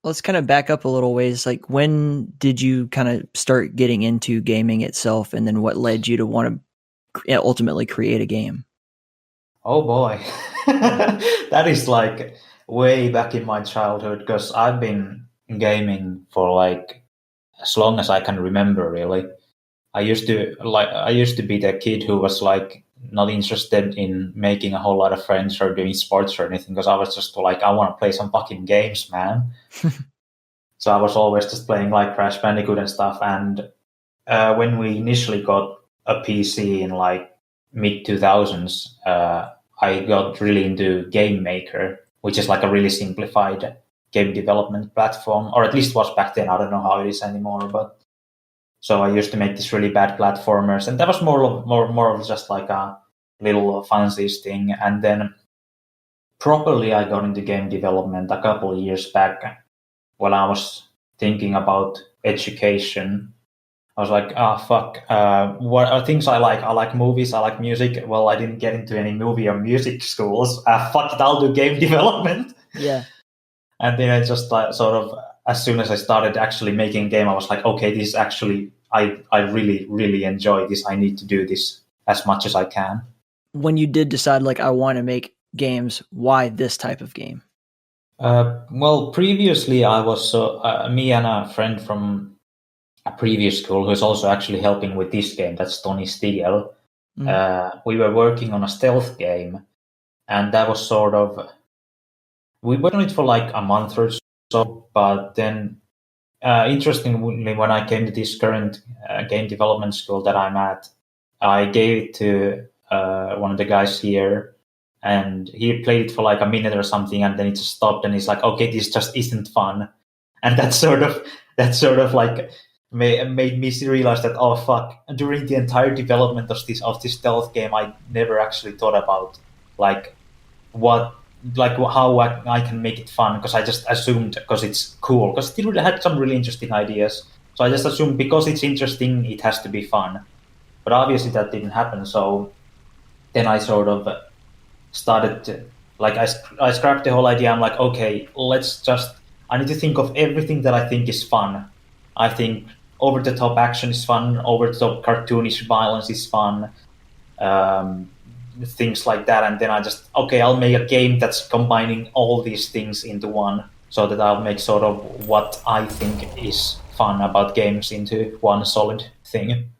let's kind of back up a little ways. Like, when did you kind of start getting into gaming itself, and then what led you to want to ultimately create a game? Oh boy, that is like way back in my childhood because I've been gaming for like as long as I can remember. Really, I used to be the kid who was like not interested in making a whole lot of friends or doing sports or anything because I was just like I want to play some fucking games, man. So I was always just playing like Crash Bandicoot and stuff. And when we initially got a PC in like mid 2000s, I got really into Game Maker, which is like a really simplified game development platform, or at least was back then. I don't know how it is anymore, but so I used to make these really bad platformers, and that was more of just like a little fancies thing. And then properly, I got into game development a couple of years back when I was thinking about education. I was like, ah, fuck. What are things I like? I like movies. I like music. Well, I didn't get into any movie or music schools. Fuck it, I'll do game development. Yeah. And then I just like, sort of, as soon as I started actually making a game, I was like, okay, this is actually, I really, really enjoy this. I need to do this as much as I can. When you did decide, like, I want to make games, why this type of game? Well, previously I was, me and a friend from a previous school who's also actually helping with this game, that's Tony Stiel. We were working on a stealth game, and that was sort of, we worked on it for like a month or so, but then interestingly, when I came to this current game development school that I'm at, I gave it to one of the guys here, and he played it for like a minute or something, and then it just stopped, and he's like, "Okay, this just isn't fun," and that sort of like made me realize that, oh fuck, during the entire development of this stealth game, I never actually thought about like what like how I can make it fun, because I just assumed because it's cool, because it really had some really interesting ideas. So I just assumed because it's interesting, it has to be fun. But obviously that didn't happen. So then I sort of started to, like I scrapped the whole idea. I'm like, okay, I need to think of everything that I think is fun. I think over the top action is fun, over the top cartoonish violence is fun. Um, Things like that, and then I'll make a game that's combining all these things into one, so that I'll make sort of what I think is fun about games into one solid thing.